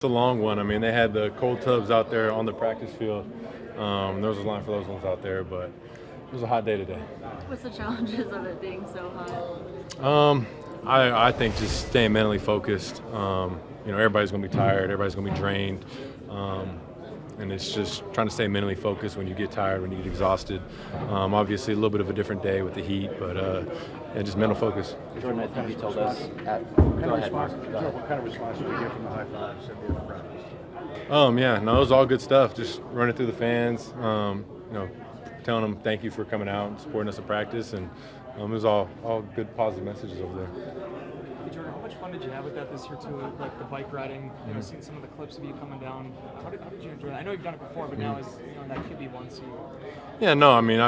It's a long one. I mean, they had the cold tubs out there on the practice field. There was a line for those ones out there, but it was a hot day today. What's the challenges of it being so hot? I think just staying mentally focused. Everybody's going to be tired. Everybody's going to be drained. And it's just trying to stay mentally focused when you get tired, when you get exhausted. Obviously, a little bit of a different day with the heat, but and just mental focus. Jordan, I think you told us Go ahead, Mark. What kind of response did you get from the high fives at the end of practice? No, it was all good stuff. Just running through the fans, telling them thank you for coming out and supporting us at practice, and it was all good, positive messages over there. Hey Jordan, how much fun did you have with that this year too? Like the bike riding, seeing some of the clips of you coming down. How did you enjoy that? I know you've done it before, but now as that QB one, so Yeah, no, I mean,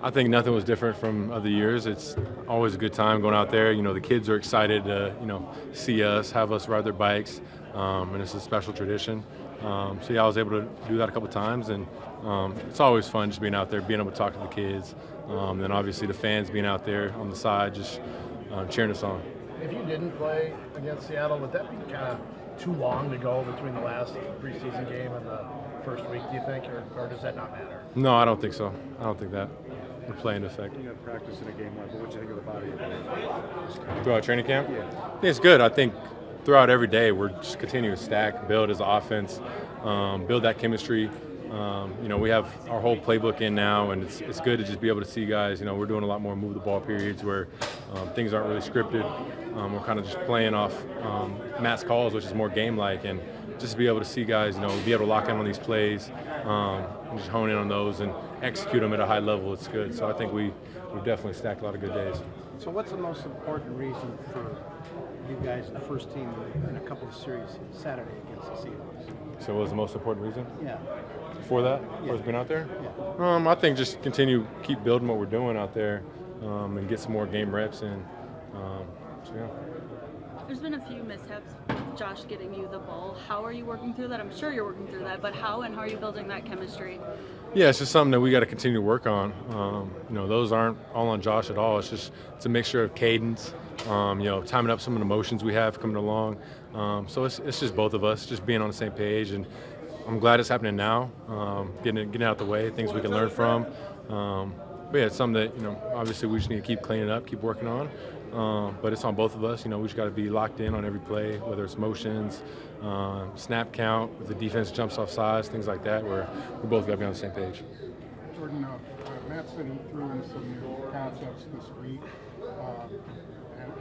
I think nothing was different from other years. It's always a good time going out there. The kids are excited to, see us, have us ride their bikes, and it's a special tradition. I was able to do that a couple times, and it's always fun just being out there, being able to talk to the kids. Then obviously the fans being out there on the side, just cheering us on. If you didn't play against Seattle, would that be kind of too long to go between the last preseason game and the first week, do you think, or does that not matter? No, I don't think so. I don't think that would play into effect. You had practice in a game like what you think of the body? Throughout training camp? Yeah. It's good. I think throughout every day we're just continuing to stack, build as an offense, build that chemistry. We have our whole playbook in now, and it's good to just be able to see guys. We're doing a lot more move the ball periods where things aren't really scripted. We're kind of just playing off Matt's calls, which is more game-like, and just to be able to see guys, be able to lock in on these plays and just hone in on those and execute them at a high level. It's good. So I think we've definitely stacked a lot of good days. So what's the most important reason for you guys, the first team, in a couple of series Saturday against the Seahawks? So what was the most important reason Yeah. for that? For us being out there? Yeah. I think just keep building what we're doing out there and get some more game reps in. Yeah. There's been a few mishaps with Josh getting you the ball. How are you working through that? I'm sure you're working through that, but how are you building that chemistry? Yeah, it's just something that we got to continue to work on. Those aren't all on Josh at all. It's a mixture of cadence, timing up some of the motions we have coming along. So it's just both of us just being on the same page, and I'm glad it's happening now. Getting out the way, things we can learn from. But yeah, it's something that obviously we just need to keep cleaning up, keep working on. But it's on both of us. We just got to be locked in on every play, whether it's motions, snap count, if the defense jumps off sides, things like that, where we both got to be on the same page. Jordan, Matt said he threw in some new concepts this week,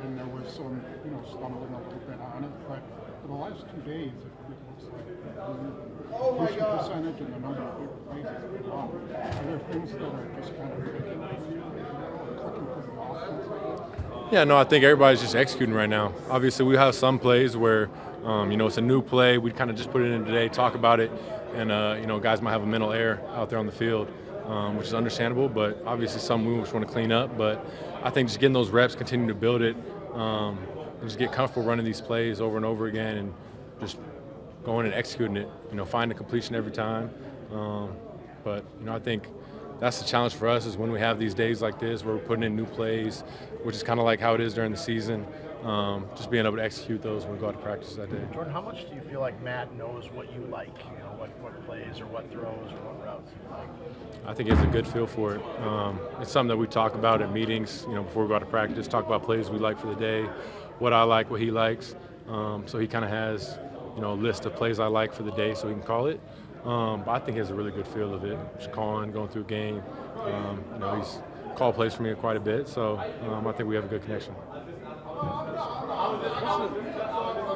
and there was some, stumbling a little bit on it. But for the last 2 days, it looks like the completion percentage and the number of big plays has been up. Are there things that are just kind of clicking for the offense? Yeah, no, I think everybody's just executing right now. Obviously, we have some plays where, it's a new play. We kind of just put it in today, talk about it, and, guys might have a mental error out there on the field, which is understandable, but obviously some we just want to clean up. But I think just getting those reps, continue to build it, and just get comfortable running these plays over and over again and just going and executing it, find a completion every time. But I think that's the challenge for us is when we have these days like this where we're putting in new plays, which is kind of like how it is during the season, just being able to execute those when we go out to practice that day. Jordan, how much do you feel like Matt knows what you like? What plays or what throws or what routes you like? I think he has a good feel for it. It's something that we talk about at meetings, before we go out to practice, talk about plays we like for the day, what I like, what he likes. So he kind of has, a list of plays I like for the day so he can call it. But I think he has a really good feel of it, just going through a game. He's called plays for me quite a bit, so I think we have a good connection. You've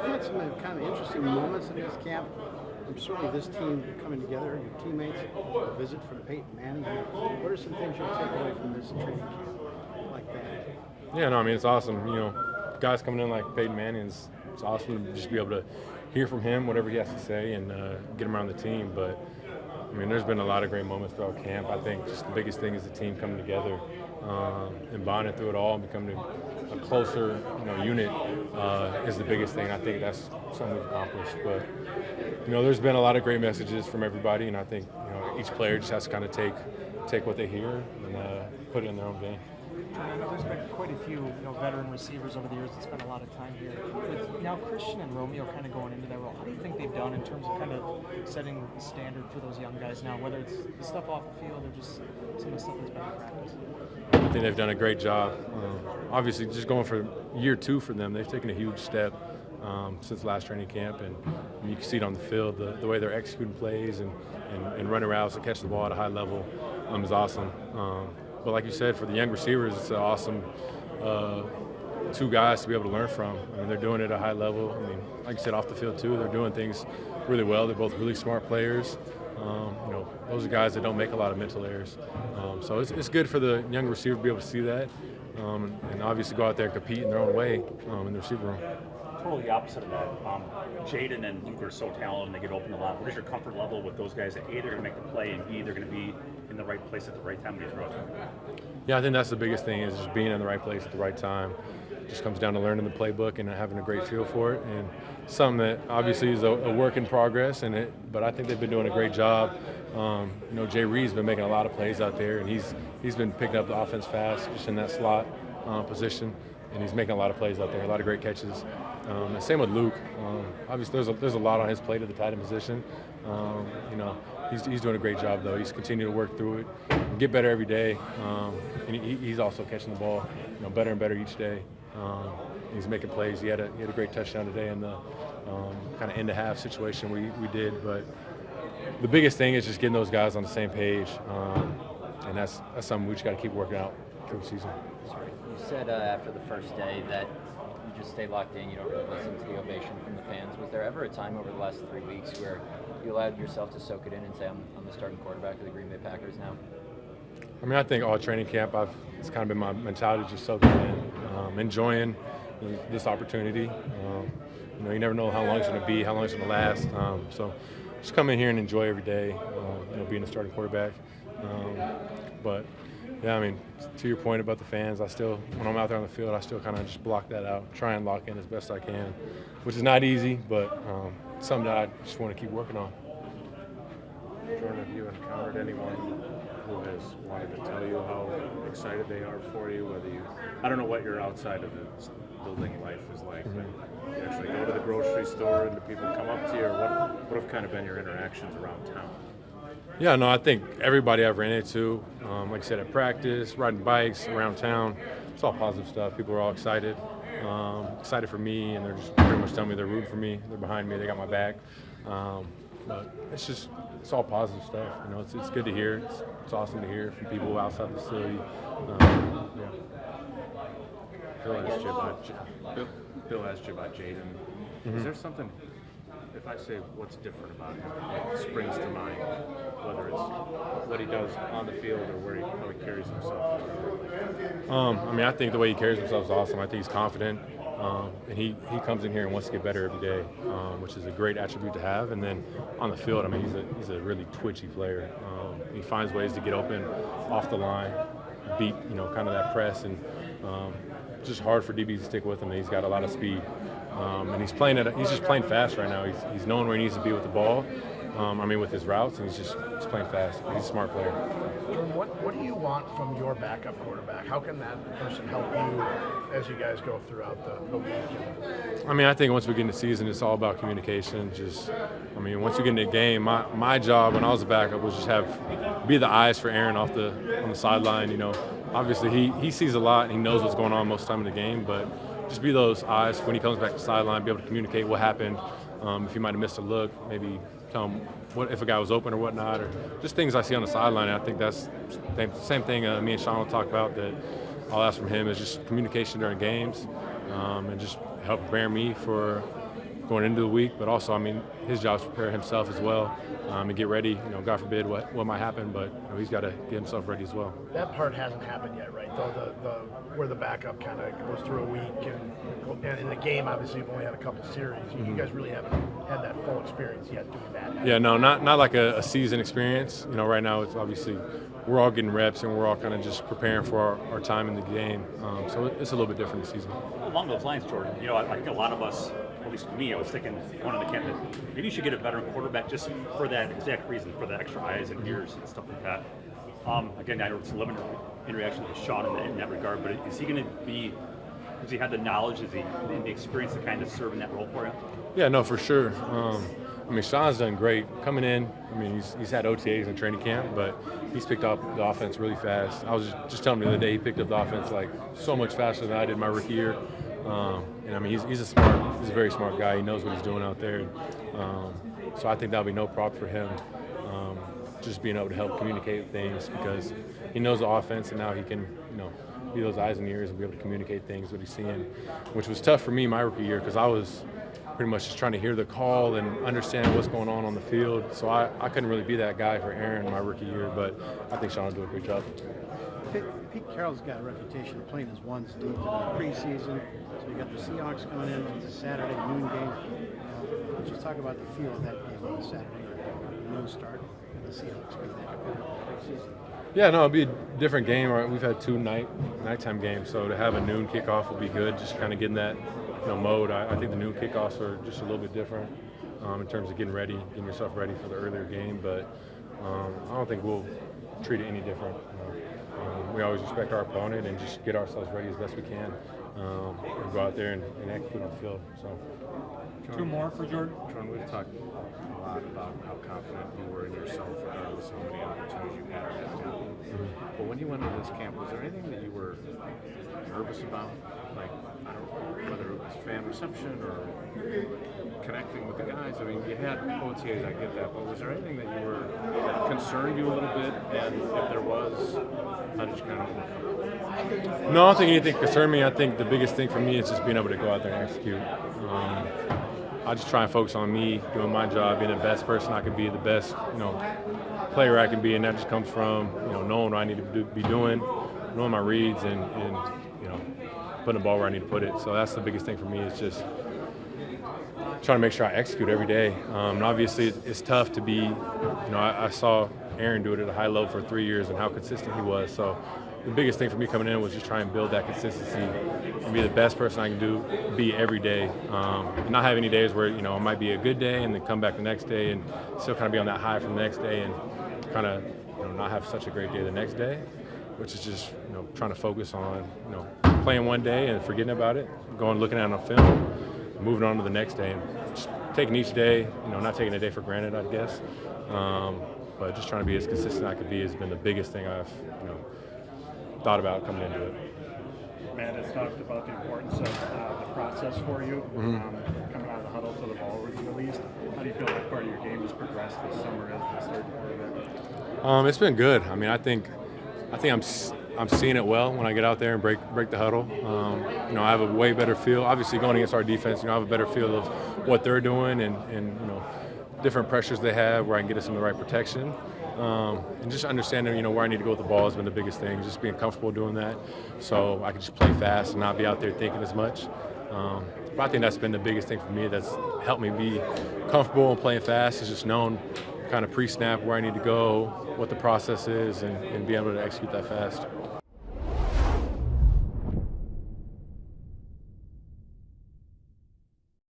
had some kind of interesting moments in this camp. Certainly this team coming together, your teammates, a visit from Peyton Manning. What are some things you'll take away from this training camp like that? Yeah, no, I mean, it's awesome. Guys coming in like Peyton Manning, it's awesome to just be able to hear from him, whatever he has to say, and get him around the team. But, I mean, there's been a lot of great moments throughout camp. I think just the biggest thing is the team coming together and bonding through it all and becoming a closer unit is the biggest thing. I think that's something we've accomplished. But, there's been a lot of great messages from everybody, and I think each player just has to kind of take what they hear and put it in their own game. Jordan, I know there's been quite a few veteran receivers over the years that spent a lot of time here. With now Christian and Romeo kind of going into that role, how do you think they've done in terms of kind of setting the standard for those young guys now, whether it's the stuff off the field or just some of the stuff that's been in practice? I think they've done a great job. Obviously, just going for year 2 for them, they've taken a huge step since last training camp, and you can see it on the field. The way they're executing plays and running routes and catch the ball at a high level is awesome. But like you said, for the young receivers, it's an awesome 2 guys to be able to learn from. I mean, they're doing it at a high level. I mean, like you said, off the field too, they're doing things really well. They're both really smart players. Those are guys that don't make a lot of mental errors. So it's good for the young receiver to be able to see that, and obviously go out there and compete in their own way in the receiver room. Totally opposite of that. Jaden and Luke are so talented and they get open a lot. What is your comfort level with those guys that A, they're going to make the play, and B, they're going to be in the right place at the right time when you throw it? Yeah, I think that's the biggest thing, is just being in the right place at the right time. It just comes down to learning the playbook and having a great feel for it, and something that obviously is a work in progress. But I think they've been doing a great job. Jay Reed's been making a lot of plays out there, and he's been picking up the offense fast, just in that slot position, and he's making a lot of plays out there, a lot of great catches. And same with Luke. Obviously, there's a lot on his plate at the tight end position. He's doing a great job, though. He's continuing to work through it, and get better every day. And he's also catching the ball, better and better each day. He's making plays. He had a great touchdown today in the kind of end of half situation we did. But the biggest thing is just getting those guys on the same page, and that's something we just got to keep working out through the season. You said after the first day that you just stay locked in, you don't really listen to the ovation from the fans. Was there ever a time over the last 3 weeks where you allowed yourself to soak it in and say, I'm the starting quarterback of the Green Bay Packers now? I mean, I think all training camp, it's kind of been my mentality, just soaking it in, enjoying this opportunity. You never know how long it's going to be, how long it's going to last. So just come in here and enjoy every day, being a starting quarterback. But yeah, I mean, to your point about the fans, when I'm out there on the field, I still kind of just block that out, try and lock in as best I can, which is not easy, but something that I just want to keep working on. Jordan, have you encountered anyone who has wanted to tell you how excited they are for you? I don't know what your outside of the building life is like, but you actually go to the grocery store and do people come up to you, or what have kind of been your interactions around town? Yeah, no, I think everybody I've ran into, like I said, at practice, riding bikes around town, it's all positive stuff. People are all excited for me, and they're just pretty much telling me they're rooting for me, they're behind me, they got my back. But it's all positive stuff. It's good to hear. It's awesome to hear from people outside the facility. Yeah. Bill asked you about Jaden. Mm-hmm. Is there something, if I say what's different about him, that springs to mind, whether it's what he does on the field or how he carries himself? I mean, I think the way he carries himself is awesome. I think he's confident, and he comes in here and wants to get better every day, which is a great attribute to have. And then on the field, I mean, he's a really twitchy player. He finds ways to get open off the line, beat kind of that press, and just hard for DBs to stick with him. And he's got a lot of speed, and he's just playing fast right now. He's knowing where he needs to be with the ball. With his routes, and he's playing fast. He's a smart player. Jordan, what do you want from your backup quarterback? How can that person help you as you guys go throughout the week? I think once we get in the season, it's all about communication. Once you get in the game, my job when I was a backup was just be the eyes for Aaron on the sideline. Obviously he sees a lot and he knows what's going on most of the time in the game, but just be those eyes when he comes back to the sideline, be able to communicate what happened. If he might have missed a look, maybe tell him if a guy was open or whatnot, or just things I see on the sideline. I think that's the same thing me and Sean will talk about, that I'll ask from him, is just communication during games, and just help prepare me for going into the week. But also, his job is to prepare himself as well, and get ready. God forbid what might happen, but he's got to get himself ready as well. That part hasn't happened yet, right? Though where the backup kind of goes through a week, and in the game, obviously, you've only had a couple series. You guys really haven't had that full experience yet doing that. Yeah, no, not like a season experience. Right now, it's obviously we're all getting reps and we're all kind of just preparing for our time in the game. So it's a little bit different this season. Along those lines, Jordan, I think a lot of us, at least me, I was thinking one of the candidates, maybe you should get a veteran quarterback just for that exact reason, for the extra eyes and ears and stuff like that. Again, I know it's limited interaction with Sean in that regard, but is he going to be? Does he have the knowledge? Is he the experience to kind of serve in that role for you? Yeah, no, for sure. I mean, Sean's done great coming in. I mean, he's had OTAs and training camp, but he's picked up the offense really fast. I was just telling him the other day he picked up the offense like so much faster than I did my rookie year. And I mean, he's a very smart guy. He knows what he's doing out there. So I think that'll be no problem for him. Just being able to help communicate things because he knows the offense, and now he can, be those eyes and ears and be able to communicate things what he's seeing, which was tough for me my rookie year because I was pretty much just trying to hear the call and understand what's going on the field. So I couldn't really be that guy for Aaron my rookie year, but I think Sean will do a great job. Pete Carroll's got a reputation of playing his ones deep in the preseason. So you got the Seahawks coming in. It's a Saturday noon game. Just talk about the feel of that game on Saturday noon start. The Seahawks being that good preseason. Yeah, no, it'll be a different game. Right? We've had two nighttime games, so to have a noon kickoff will be good. Just kind of getting that mode. I think the noon kickoffs are just a little bit different in terms of getting yourself ready for the earlier game. But I don't think we'll treat it any different. We always respect our opponent and just get ourselves ready as best we can and go out there and execute on the field. So. Two more for Jordan. Jordan, we've talked a lot about how confident you were in yourself regardless of how many opportunities you had at that camp. But when you went into this camp, was there anything that you were nervous about? Like, I don't know, whether it was fan reception or connecting with the guys. I mean, you had OTAs, I get that, but was there anything that concerned you a little bit? And if there was, how did you kind of overcome it? No, I don't think anything concerned me. I think the biggest thing for me is just being able to go out there and execute. I just try and focus on me doing my job, being the best person I can be, the best player I can be, and that just comes from knowing what I need to be doing, knowing my reads, and putting the ball where I need to put it. So that's the biggest thing for me is just trying to make sure I execute every day. And obviously, it's tough to be. I saw Aaron do it at a high level for 3 years and how consistent he was. So the biggest thing for me coming in was just try and build that consistency and be the best person I can be every day. And not have any days where it might be a good day and then come back the next day and still kind of be on that high from the next day and kind of not have such a great day the next day, which is just trying to focus on playing one day and forgetting about it, looking at it on film, moving on to the next day, and just taking each day, not taking a day for granted, I guess. But just trying to be as consistent I could be has been the biggest thing I've thought about coming into it. Matt has talked about the importance of the process for you, coming out of the huddle to the ball was released. How do you feel that part of your game has progressed this summer as the third quarterback? It's been good. I mean, I think I'm seeing it well when I get out there and break the huddle. I have a way better feel. Obviously, going against our defense, I have a better feel of what they're doing and different pressures they have where I can get us in the right protection. And just understanding, where I need to go with the ball has been the biggest thing, just being comfortable doing that so I can just play fast and not be out there thinking as much. But I think that's been the biggest thing for me that's helped me be comfortable and playing fast is just knowing kind of pre-snap where I need to go, what the process is, and being able to execute that fast.